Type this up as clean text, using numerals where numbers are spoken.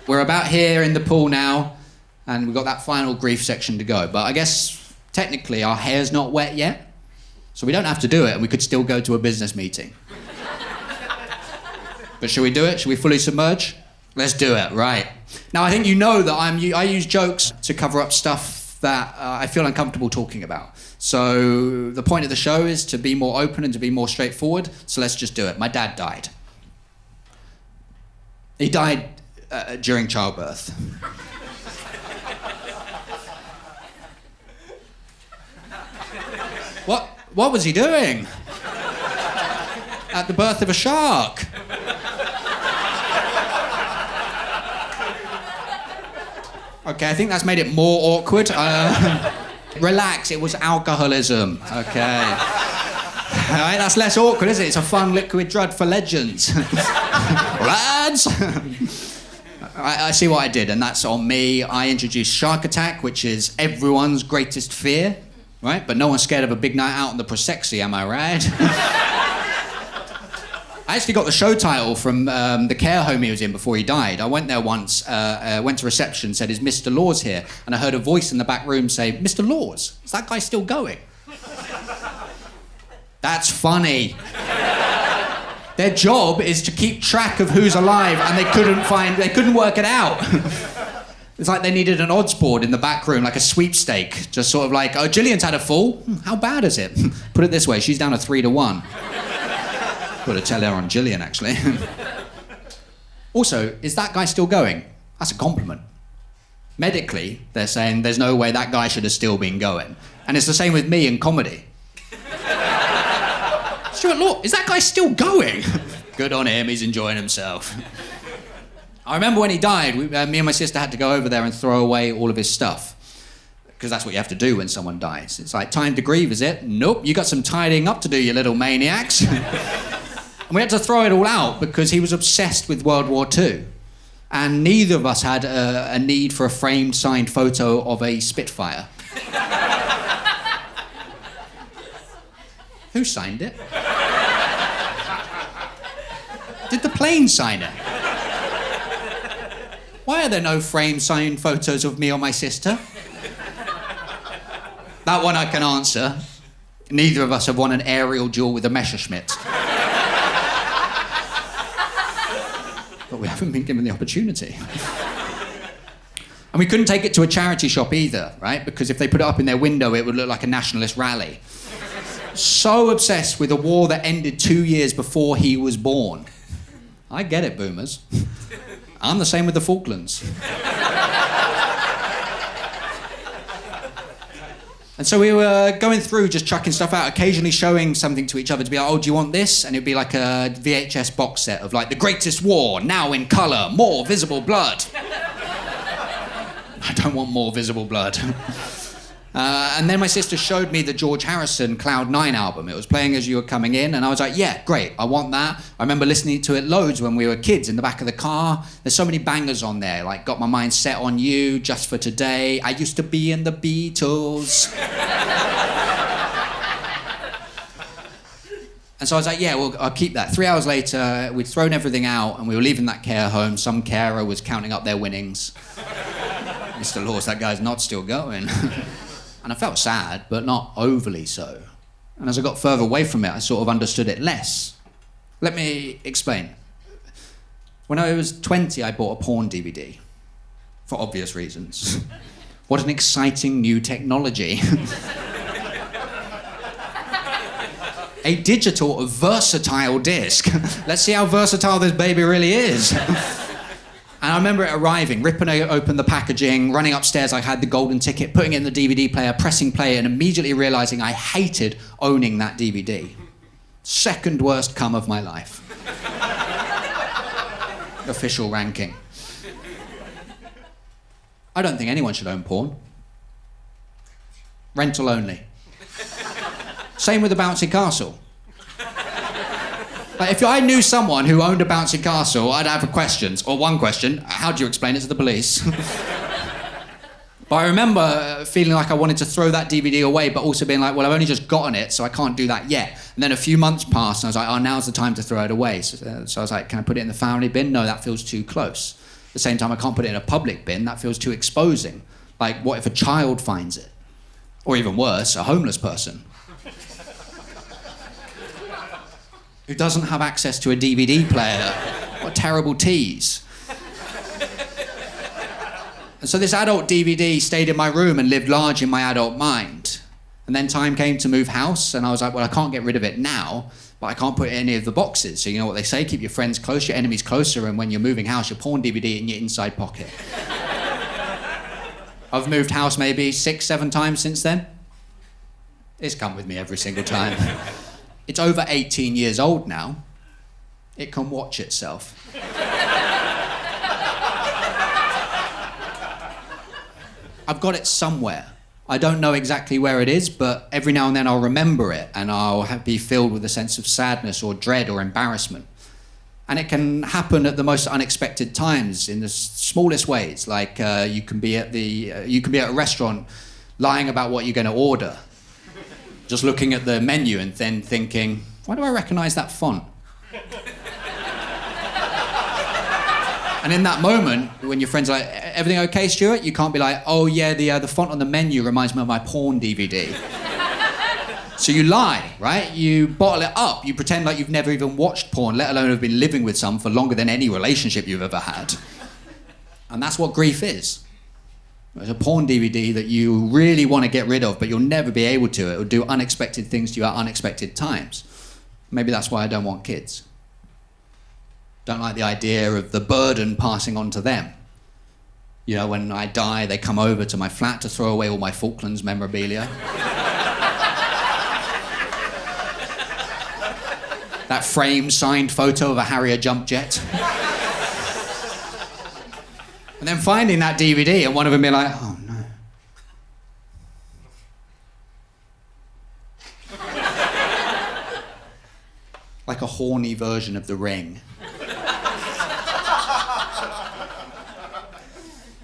we're about here in the pool now, and we've got that final grief section to go. But I guess, technically, our hair's not wet yet, so we don't have to do it, and we could still go to a business meeting. But should we do it? Should we fully submerge? Let's do it, right. Now, I think you know that I use jokes to cover up stuff that I feel uncomfortable talking about. So the point of the show is to be more open and to be more straightforward, so let's just do it. My dad died. He died during childbirth. What was he doing? At the birth of a shark. Okay, I think that's made it more awkward. Relax, it was alcoholism. Okay. All right, that's less awkward, isn't it? It's a fun liquid drug for legends. Lads! I see what I did, and that's on me. I introduced Shark Attack, which is everyone's greatest fear, right? But no one's scared of a big night out on the Prosecco, am I right? I actually got the show title from the care home he was in before he died. I went there once, went to reception, said, "Is Mr. Laws here?" And I heard a voice in the back room say, "Mr. Laws, is that guy still going?" That's funny. Their job is to keep track of who's alive, and they couldn't work it out. It's like they needed an odds board in the back room, like a sweepstake. Just sort of like, oh, Gillian's had a fall. How bad is it? Put it this way, she's down to 3-1. Got to tell her on Gillian, actually. Also, is that guy still going? That's a compliment. Medically, they're saying there's no way that guy should have still been going. And it's the same with me in comedy. Stuart, look, is that guy still going? Good on him, he's enjoying himself. I remember when he died, me and my sister had to go over there and throw away all of his stuff. Because that's what you have to do when someone dies. It's like, time to grieve, is it? Nope, you got some tidying up to do, you little maniacs. And we had to throw it all out because he was obsessed with World War II. And neither of us had a need for a framed, signed photo of a Spitfire. Who signed it? Did the plane sign it? Why are there no framed, signed photos of me or my sister? That one I can answer. Neither of us have won an aerial duel with a Messerschmitt. But we haven't been given the opportunity. And we couldn't take it to a charity shop either, right? Because if they put it up in their window, it would look like a nationalist rally. So obsessed with a war that ended 2 years before he was born. I get it, boomers. I'm the same with the Falklands. And so we were going through just chucking stuff out, occasionally showing something to each other to be like, oh, do you want this? And it'd be like a VHS box set of like, the greatest war, now in colour, more visible blood. I don't want more visible blood. And then my sister showed me the George Harrison Cloud 9 album. It was playing as you were coming in, and I was like, yeah, great, I want that. I remember listening to it loads when we were kids in the back of the car. There's so many bangers on there, like Got My Mind Set on You, Just for Today, I Used to Be in the Beatles. And so I was like, yeah, well, I'll keep that. 3 hours later, we'd thrown everything out, and we were leaving that care home. Some carer was counting up their winnings. Mr. Laws, that guy's not still going. And I felt sad, but not overly so. And as I got further away from it, I sort of understood it less. Let me explain. When I was 20, I bought a porn DVD. For obvious reasons. What an exciting new technology. A digital, versatile disc. Let's see how versatile this baby really is. And I remember it arriving, ripping open the packaging, running upstairs, I had the golden ticket, putting it in the DVD player, pressing play, and immediately realising I hated owning that DVD. Second worst cum of my life. Official ranking. I don't think anyone should own porn. Rental only. Same with the bouncy castle. Like, if I knew someone who owned a bouncy castle, I'd have questions. Or one question, how do you explain it to the police? But I remember feeling like I wanted to throw that DVD away, but also being like, well, I've only just gotten it, so I can't do that yet. And then a few months passed, and I was like, oh, now's the time to throw it away. So I was like, can I put it in the family bin? No, that feels too close. the same time, I can't put it in a public bin. That feels too exposing. Like, what if a child finds it? Or even worse, a homeless person who doesn't have access to a DVD player. What a terrible tease. And so this adult DVD stayed in my room and lived large in my adult mind. And then time came to move house, and I was like, well, I can't get rid of it now, but I can't put it in any of the boxes. So you know what they say, keep your friends close, your enemies closer, and when you're moving house, your porn DVD in your inside pocket. I've moved house maybe 6-7 times since then. It's come with me every single time. It's over 18 years old now. It can watch itself. I've got it somewhere. I don't know exactly where it is, but every now and then I'll remember it and I'll be filled with a sense of sadness or dread or embarrassment. And it can happen at the most unexpected times in the smallest ways. Like you can be at a restaurant lying about what you're going to order, just looking at the menu and then thinking, why do I recognize that font? And in that moment, when your friends are like, everything okay, Stuart? You can't be like, oh yeah, the font on the menu reminds me of my porn DVD. So you lie, right? You bottle it up. You pretend like you've never even watched porn, let alone have been living with some for longer than any relationship you've ever had. And that's what grief is. It's a porn DVD that you really want to get rid of, but you'll never be able to. It will do unexpected things to you at unexpected times. Maybe that's why I don't want kids. Don't like the idea of the burden passing on to them. You know, when I die, they come over to my flat to throw away all my Falklands memorabilia. That framed, signed photo of a Harrier jump jet. And then finding that DVD and one of them being like, oh no. Like a horny version of The Ring.